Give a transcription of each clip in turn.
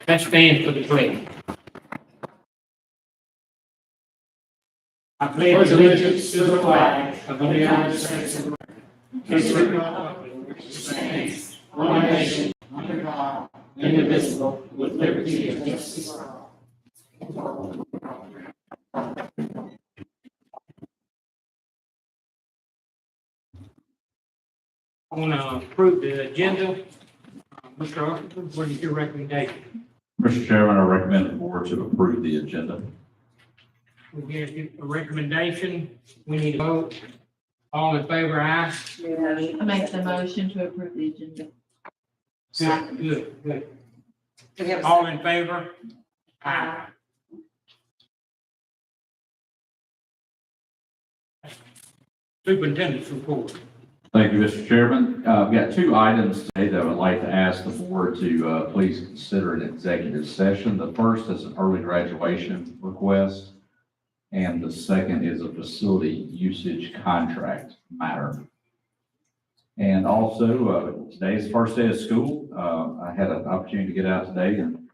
Let's stand for the pledge. I pledge allegiance to the flag of the United States of America, and to the republic which stands one nation under God, indivisible, with liberty and justice for all. I want to approve the agenda. Mr. Arthur, what is your recommendation? Mr. Chairman, I recommend the board to approve the agenda. We have a recommendation. We need a vote. All in favor, aye? I make the motion to approve the agenda. Good. All in favor? Aye. Superintendent's report. Thank you, Mr. Chairman. I've got two items today that I would like to ask the board to please consider an executive session. The first is an early graduation request, and the second is a facility usage contract matter. And also, today is the first day of school. I had an opportunity to get out today and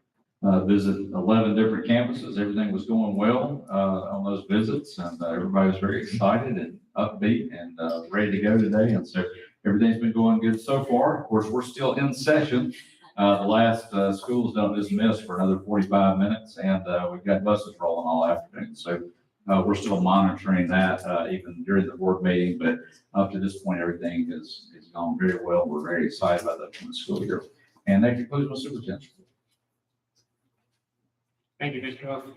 visit 11 different campuses. Everything was going well on those visits, and everybody was very excited and upbeat and ready to go today. And so everything's been going good so far. Of course, we're still in session. The last schools don't dismiss for another 45 minutes, and we've got buses rolling all afternoon. So we're still monitoring that even during the board meeting, but up to this point, everything has gone very well. We're very excited about the school year. And that concludes my superintendent's report. Thank you, Mr. Arthur.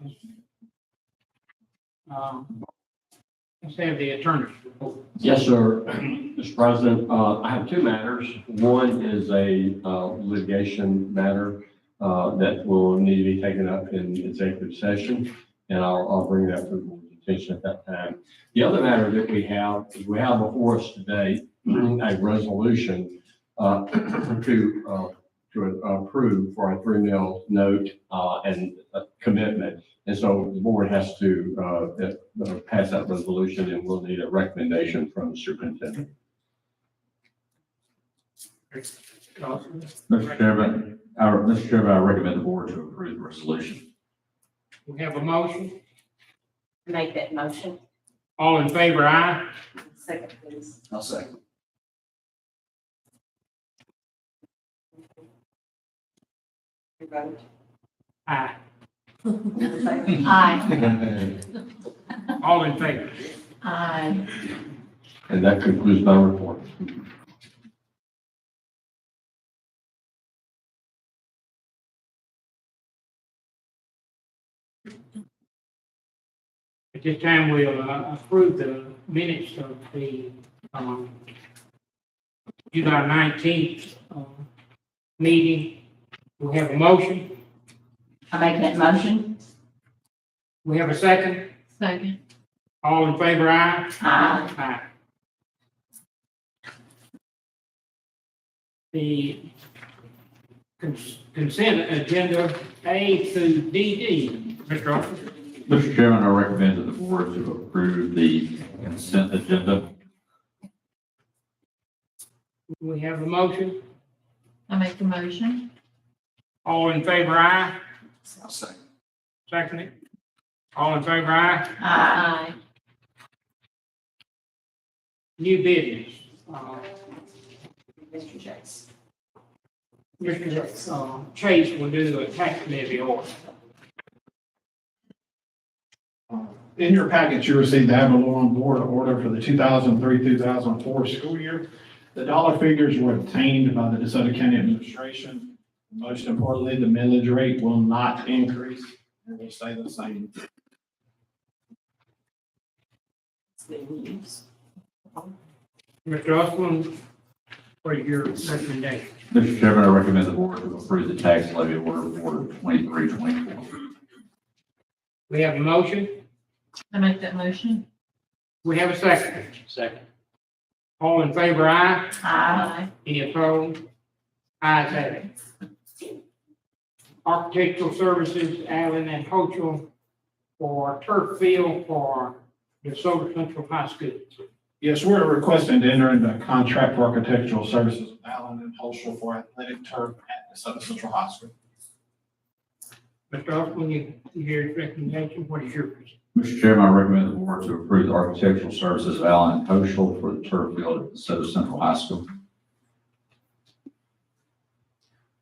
Let's have the attorney's report. Yes, sir. Mr. President, I have two matters. One is a litigation matter that will need to be taken up in executive session, and I'll bring that to the board's attention at that time. The other matter that we have is we have before us today a resolution to approve for a $3 million note and a commitment. And so the board has to pass that resolution, and we'll need a recommendation from the superintendent. Mr. Chairman, I recommend the board to approve the resolution. We have a motion. Make that motion. All in favor, aye? Second, please. I'll second. Your vote. Aye. Aye. All in favor? Aye. And that concludes my report. At this time, we'll approve the minutes of the July 19th meeting. We have a motion. I make that motion. We have a second. Second. All in favor, aye? Aye. Aye. The consent agenda A through DD. Mr. Officer. Mr. Chairman, I recommend that the board to approve the consent agenda. We have a motion. I make the motion. All in favor, aye? I'll second. Second it. All in favor, aye? Aye. New business. Mr. Chase. Mr. Chase will do a tax levy order. In your package, you received the Avalon Board order for the 2003-2004 school year. The dollar figures were obtained by the DeSoto County Administration. Most importantly, the millage rate will not increase. It will stay the same. Mr. Usleman, what is your recommendation? Mr. Chairman, I recommend the board to approve the tax levy order for 23-24. We have a motion. I make that motion. We have a second. Second. All in favor, aye? Aye. Any opposed? Ayes have it. Architectural Services, Allen and Hochul for turf field for DeSoto Central High School. Yes, we're requesting to enter into a contract for architectural services with Allen and Holshire for athletic turf at DeSoto Central High School. Mr. Austin, you hear his recommendation, what is yours? Mr. Chairman, I recommend the board to approve the architectural services of Allen and Oshel for the turf field at DeSoto Central High School.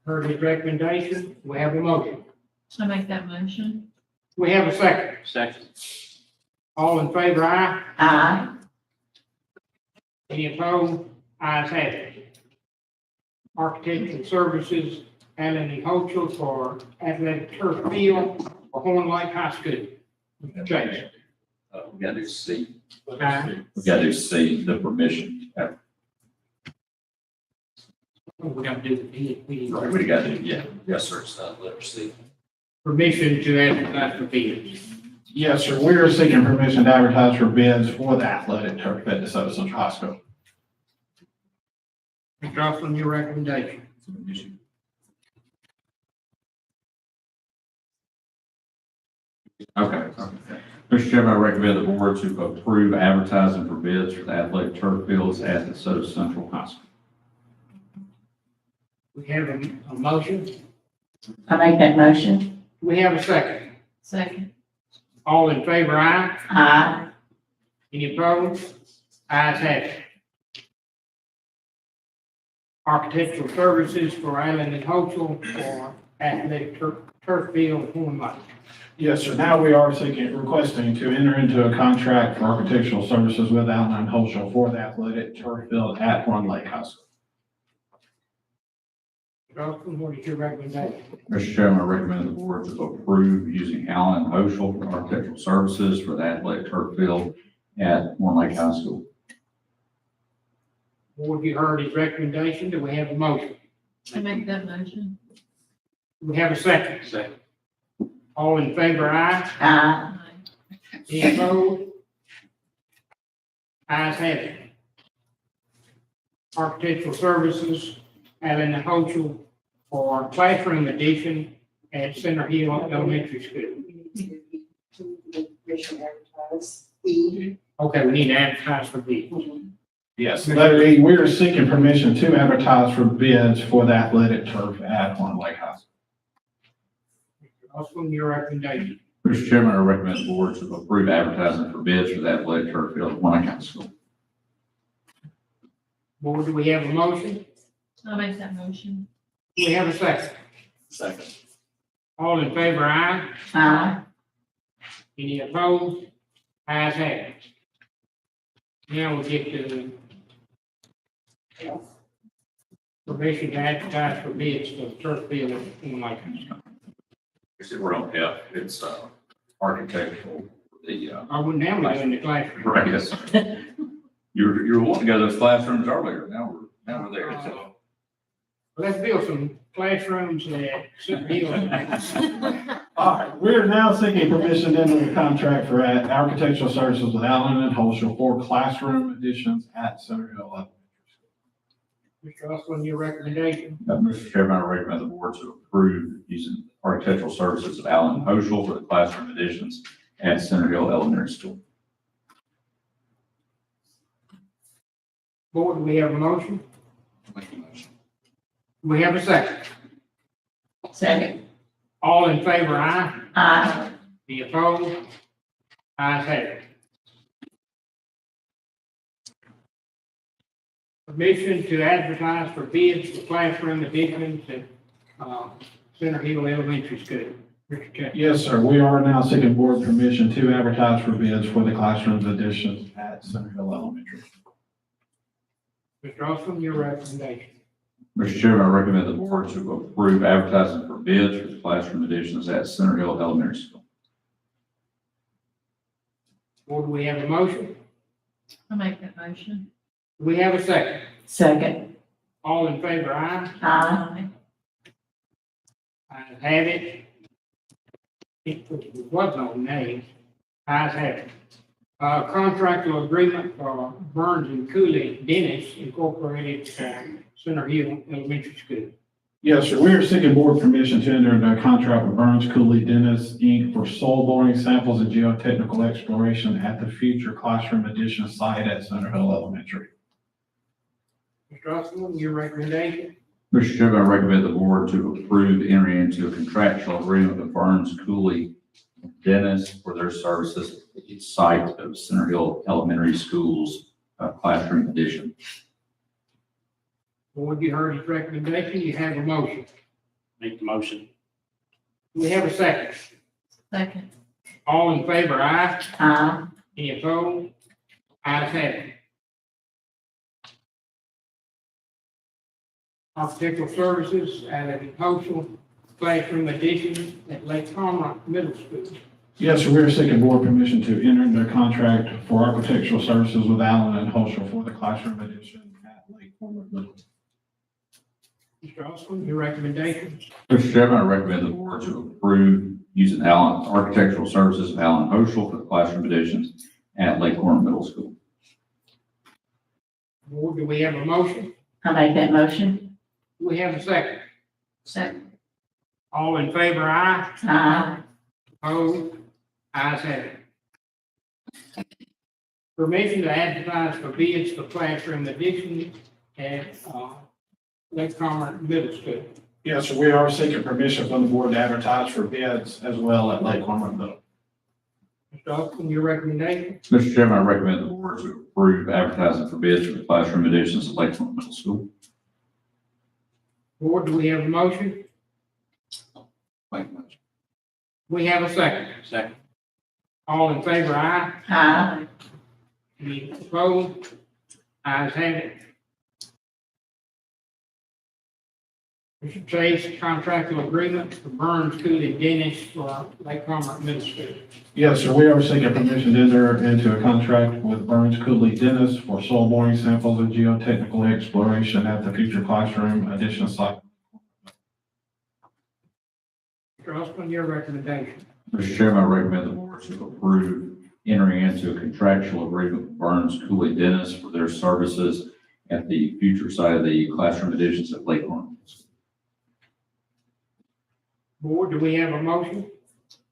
Heard his recommendation, we have a motion. I make that motion. We have a second. Second. All in favor, aye. Aye. Any opposed? Ayes have it. Architectural services, Allen and Hochul for athletic turf field for Horn Lake High School. Mr. Chase. We gotta do C. Aye. We gotta do C, the permission. We got to do the bid. We Right, we gotta do, yeah. Yes, sir, it's not letter C. permission to advertise for bids. Yes, sir. We are seeking permission to advertise for bids for the athletic turf at DeSoto Central High School. Mr. Austin, your recommendation. Okay. Mr. Chairman, I recommend the board to approve advertising for bids for the athletic turf fields at DeSoto Central High School. We have a motion. I make that motion. We have a second. Second. All in favor, aye. Aye. Any opposed? Ayes have it. Architectural services for Allen and Hochul for athletic turf field at Horn Lake. Yes, sir. Now we are requesting to enter into a contract for architectural services with Allen and Holsham for the athletic turf field at Horn Lake High School. Mr. Austin, what is your recommendation? Mr. Chairman, I recommend the board to approve using Allen and Oshel for architectural services for the athletic turf field at Horn Lake High School. Board, you heard his recommendation. Do we have a motion? I make that motion. Do we have a second? Second. All in favor, aye. Aye. Any opposed? Ayes have it. Architectural services, Allen and Hochul for classroom addition at Center Hill Elementary School. Okay, we need to advertise for bids. Yes, letter E, we are seeking permission to advertise for bids for the athletic turf at Horn Lake High School. Mr. Austin, your recommendation. Mr. Chairman, I recommend the board to approve advertising for bids for the athletic turf field at Horn Lake High School. Board, do we have a motion? I make that motion. Do we have a second? Second. All in favor, aye. Aye. Any opposed? Ayes have it. Now we'll get to permission to advertise for bids for the turf field at Horn Lake High School. We're on F, it's architectural, I wouldn't have that in the classroom. right, yes. You were wanting to go to those classrooms earlier, now we're there. So. Let's build some classrooms at Center Hill. All right, we are now seeking permission to enter a contract for architectural services with Allen and Holsham for classroom additions at Center Hill Elementary. Mr. Austin, your recommendation. Mr. Chairman, I recommend the board to approve using architectural services of Allen and Oshel for the classroom additions at Center Hill Elementary School. Board, do we have a motion? We have a second. Second. All in favor, aye. Aye. Any opposed? Ayes have it. Permission to advertise for bids for classroom additions at Center Hill Elementary School. Mr. Chapman. Yes, sir, we are now seeking board permission to advertise for bids for the classroom additions at Center Hill Elementary. Mr. Austin, your recommendation. Mr. Chairman, I recommend the board to approve advertising for bids for the classroom additions at Center Hill Elementary School. Board, do we have a motion? I make that motion. Do we have a second? Second. All in favor, aye. Aye. Ayes have it. It was no names. Ayes have it. Contractual agreement for Burns and Cooley Dennis Incorporated, Center Hill Elementary School. Yes, sir, we are seeking board permission to enter into a contract with Burns Cooley Dennis Inc. for soil boring samples and geotechnical exploration at the future classroom addition site at Center Hill Elementary. Mr. Austin, your recommendation. Mr. Chairman, I recommend the board to approve entering into a contractual agreement with Burns Cooley Dennis for their services at the site of Center Hill Elementary School's classroom addition. Board, you heard his recommendation, you have a motion. Make the motion. Do we have a second? Second. All in favor, aye. Aye. Any opposed? Ayes have it. Architectural services at a coastal classroom addition at Lake Comrock Middle School. Yes, sir, we are seeking board permission to enter into a contract for architectural services with Allen and Holsham for the classroom addition at Lake Cornwall Middle. Mr. Austin, your recommendation. Mr. Chairman, I recommend the board to approve using Allen Architectural Services of Allen Oshel for the classroom additions at Lake Cornwall Middle School. Board, do we have a motion? I make that motion. Do we have a second? Second. All in favor, aye. Aye. Opposed? Ayes have it. Permission to advertise for bids for classroom addition at Lake Comrock Middle School. Yes, sir, we are seeking permission from the board to advertise for bids as well at Lake Cornwall Middle. Mr. Austin, your recommendation. Mr. Chairman, I recommend the board to approve advertising for bids for the classroom additions at Lake Cornwall Middle School. Board, do we have a motion? Make the motion. We have a second. Second. All in favor, aye. Aye. Any opposed? Ayes have it. Mr. Chase, contractual agreement for Burns Cooley Dennis for Lake Comrock Middle School. Yes, sir, we are seeking permission to enter into a contract with Burns Cooley Dennis for soil boring samples and geotechnical exploration at the future classroom addition site. Mr. Austin, your recommendation. Mr. Chairman, I recommend the board to approve entering into a contractual agreement with Burns Cooley Dennis for their services at the future site of the classroom additions at Lake Cornwall. Board, do we have a motion?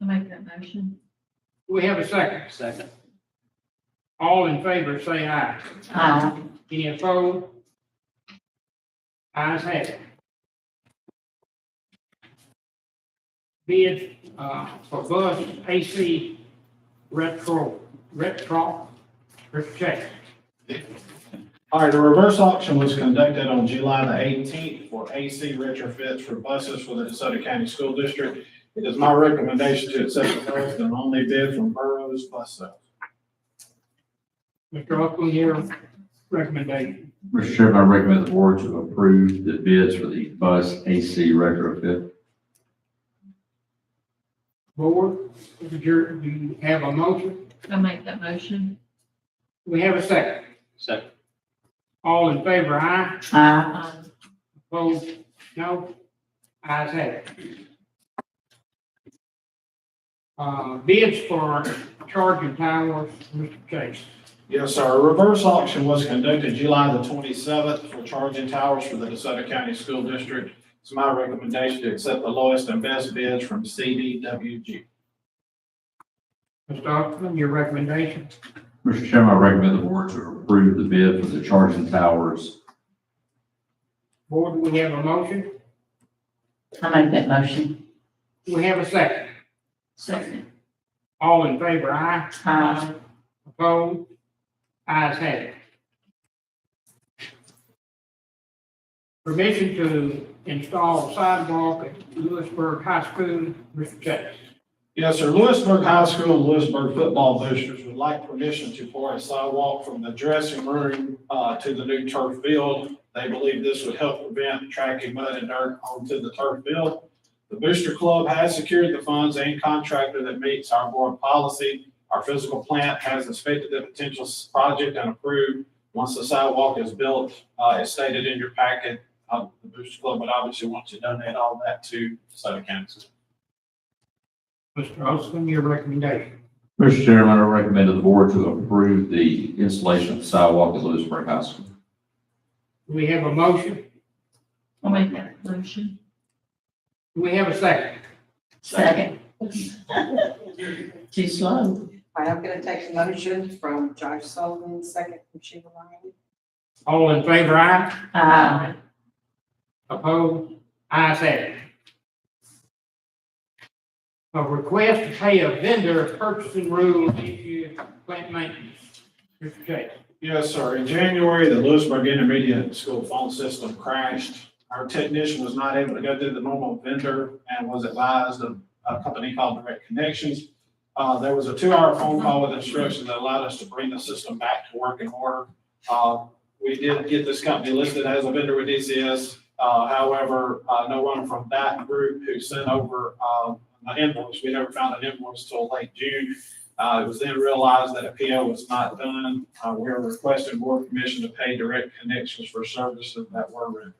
I make that motion. Do we have a second? Second. All in favor, say aye. Aye. Any opposed? Ayes have it. Bid for bus AC retro check. All right, the reverse auction was conducted on July the 18th for AC retrofits for buses for the DeSoto County School District. It is my recommendation to accept the lowest and only bid from Burroughs Bus Sales. Mr. Austin, your recommendation. Mr. Chairman, I recommend the board to approve the bids for the bus AC retrofit. Board, do you have a motion? I make that motion. Do we have a second? Second. All in favor, aye. Aye. Opposed, no. Ayes have it. Bids for charging towers, Mr. Chase. Yes, sir. A reverse auction was conducted July the 27th for charging towers for the DeSoto County School District. It's my recommendation to accept the lowest and best bids from CDWG. Mr. Austin, your recommendation. Mr. Chairman, I recommend the board to approve the bid for the charging towers. Board, do we have a motion? I make that motion. Do we have a second? Second. All in favor, aye. Aye. Opposed? Ayes have it. Permission to install sidewalk at Lewisburg High School, Mr. Chase. Yes, sir. Lewisburg High School and Lewisburg football boosters would like permission to pour a sidewalk from the dressing room to the new turf field. They believe this would help prevent tracking mud and dirt onto the turf field. The booster club has secured the funds and contractor that meets our board policy. Our physical plant has inspected the potential project and approved. Once the sidewalk is built, as stated in your packet, the booster club would obviously want to donate all that to DeSoto County. Mr. Austin, your recommendation. Mr. Chairman, I recommend the board to approve the installation of the sidewalk at Lewisburg High School. Do we have a motion? I make that motion. Do we have a second? Second. Too slow. All right, I'm gonna take a motion from Josh Sullivan, second from Sheila Ryan. All in favor, aye. Aye. Opposed? Ayes have it. A request to pay a vendor purchasing rule issue plant maintenance. Mr. Chase. Yes, sir. In January, the Lewisburg Intermediate School phone system crashed. Our technician was not able to go through the normal vendor and was advised of a company called Direct Connections. There was a 2-hour phone call with instructions that allowed us to bring the system back to working order. We did get this company listed as a vendor with DCS. However, no one from that group who sent over, an invoice, we never found an invoice till late June. It was then realized that a PO was not done. We are requesting board permission to pay Direct Connections for services that were rendered.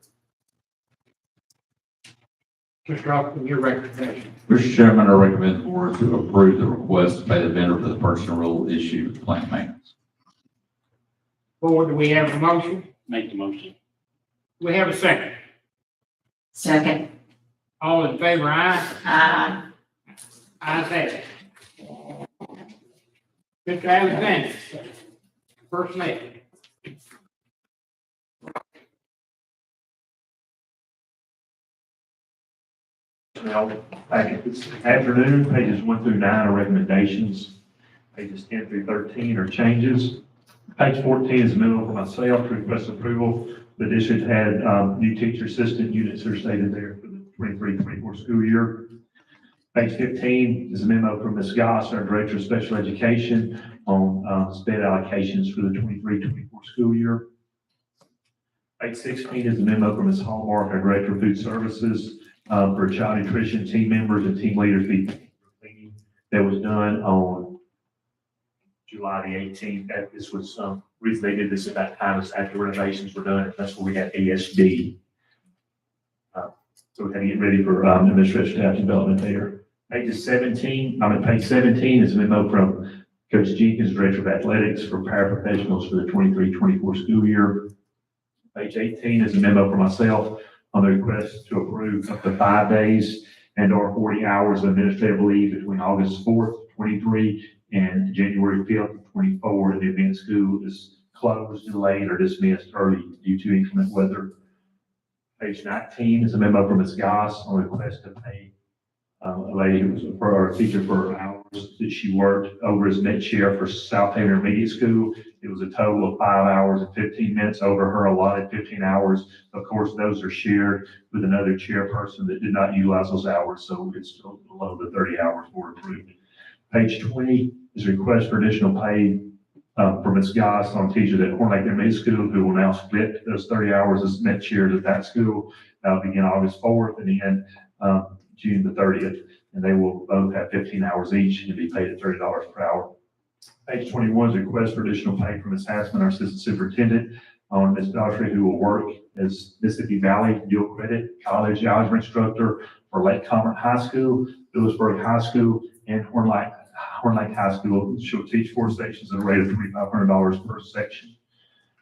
Mr. Austin, your recommendation. Mr. Chairman, I recommend the board to approve the request to pay the vendor for the personal rule issue with plant maintenance. Board, do we have a motion? Make the motion. We have a second. Second. All in favor, aye? Aye. Ayes have it. Mr. Alexander, personnel. Personnel packet this afternoon, pages 1 through 9 are recommendations. Pages 10 through 13 are changes. Page 14 is a memo for myself to request approval. The district had new teacher assistant units that are stated there for the 23-24 school year. Page 15 is a memo from Ms. Goss, our Director of Special Education, on sped allocations for the 23-24 school year. Page 16 is a memo from Ms. Hallmark, our Director of Food Services, for child nutrition team members and team leaders cleaning that was done on July the 18th. This was, reason they did this at that time is after renovations were done, and that's where we had ASD. So we had to get ready for administrative staff development there. Page 17 is a memo from Coach Jenkins, Director of Athletics for paraprofessionals for the 23-24 school year. Page 18 is a memo for myself on the request to approve up to 5 days and/or 40 hours of administrative leave between August 4th, 23 and January 5th, 24, in the event school is closed, delayed, or dismissed early due to inclement weather. Page 19 is a memo from Ms. Goss on request to pay a lady who was for our teacher for hours that she worked over as net chair for South Haven Intermediate School. It was a total of 5 hours and 15 minutes over her allotted 15 hours. Of course, those are shared with another chairperson that did not utilize those hours, so it's still below the 30 hours were approved. Page 20 is a request for additional pay for Ms. Goss on teachers at Horn Lake Intermediate School, who will now split those 30 hours as net chairs at that school. That'll begin August 4th and end June the 30th, and they will both have 15 hours each and be paid at $30 per hour. Page 21 is a request for additional pay from Ms. Hassman, our assistant superintendent, on Ms. Daughtry, who will work as Mississippi Valley dual credit college algebra instructor for Lake Common High School, Lewisburg High School, and Horn Lake High School. She'll teach 4 sections at a rate of $2,500 per section,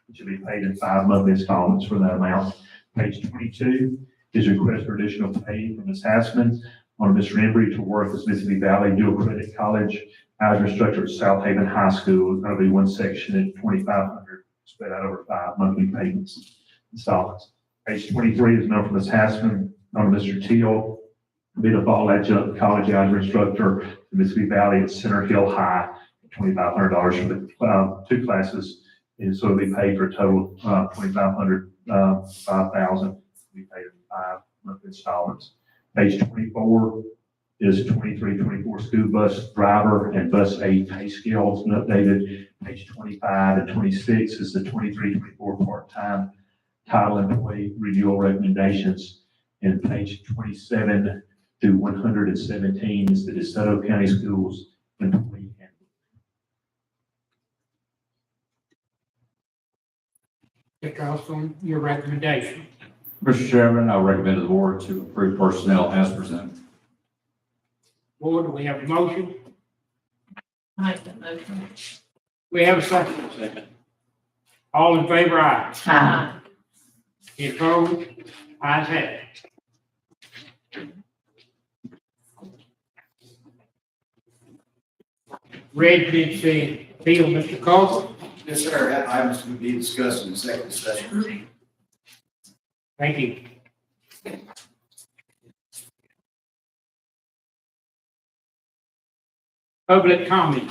which will be paid in 5 monthly installments for that amount. Page 22 is a request for additional pay from Ms. Hassman on Mr. Embry to work as Mississippi Valley dual credit college algebra instructor at South Haven High School. That'll be 1 section at $2,500, spread out over 5 monthly payments, installments. Page 23 is a note from Ms. Hassman on Mr. Teal, be the fall adjunct college algebra instructor at Mississippi Valley at Center Hill High, $2,500 for the 2 classes. And so it'll be paid for a total of $2,500, $5,000 be paid in 5 monthly installments. Page 24 is 23-24 school bus driver and bus aide pay scales and updated. Page 25 and 26 is the 23-24 part-time title employee renewal recommendations. And page 27 through 117 is the DeSoto County Schools employee handbook. Mr. Austin, your recommendation. Mr. Chairman, I recommend the board to approve personnel as presented. Board, do we have a motion? I make that motion. We have a second. Second. All in favor, aye. Aye. Any opposed? Ayes have it. Residency field, Mr. Carter. Yes, sir. That item is to be discussed in executive session. Thank you. Public comment.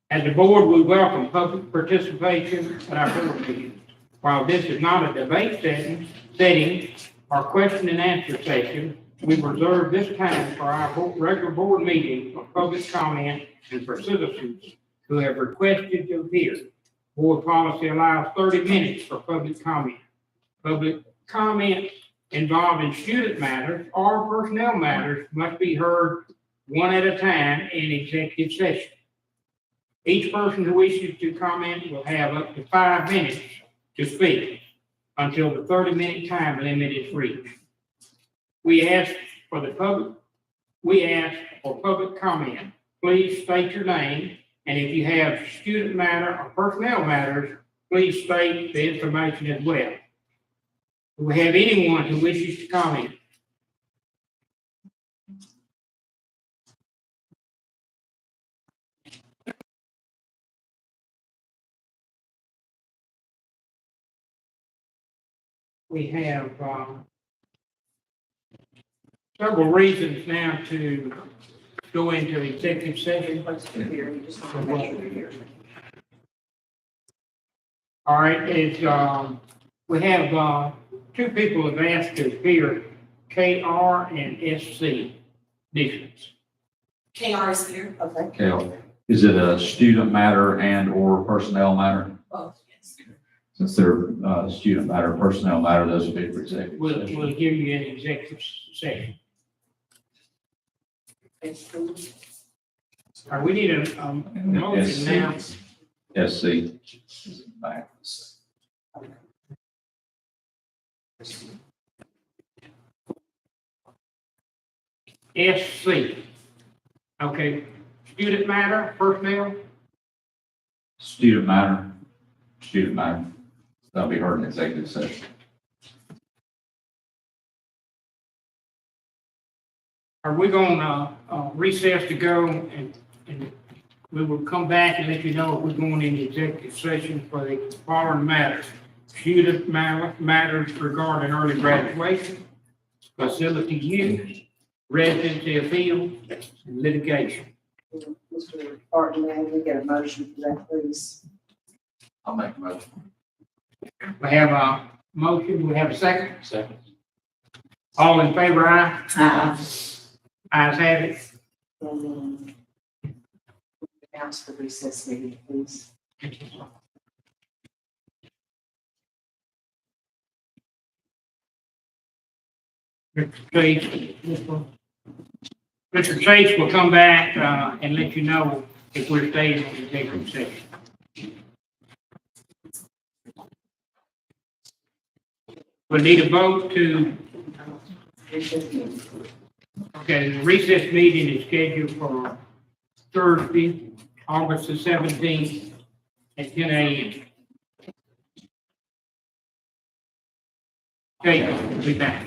As a board, we welcome public participation at our board meetings. While this is not a debate setting or question and answer session, we reserve this time for our regular board meeting for public comment and for citizens who have requested to appear. Board policy allows 30 minutes for public comment. Public comments involving student matters or personnel matters must be heard one at a time in executive session. Each person who wishes to comment will have up to 5 minutes to speak until the 30-minute time limit is reached. We ask for public comment. Please state your name, and if you have student matter or personnel matters, please state the information as well. Do we have anyone who wishes to comment? We have several reasons now to go into executive session. All right, we have two people have asked to appear, KR and SC districts. KR is here. Okay. Cal, is it a student matter and or personnel matter? Both, yes. Since they're student matter, personnel matter, those would be for executive We'll session. give you an executive session. All right, we need a And then motion now. SC. Back. SC. Okay, student matter, personnel, Student matter, that'll be heard in executive session. are we gonna recess to go and we will come back and let you know if we're going into executive session for the following matters. Student matters regarding early graduation, facility use, residency appeal, and litigation. Mr. Barton, may we get a motion for that, please? I'll make a motion. We have a motion, we have a second. Second. All in favor, aye? Uh-uh. Ayes have it. And then announce the recess meeting, please. Mr. Chase will come back and let you know if we're staying in executive session. We need a vote to, okay, the recess meeting is scheduled for Thursday, August the 17th at 10 a.m. Okay, we'll be back.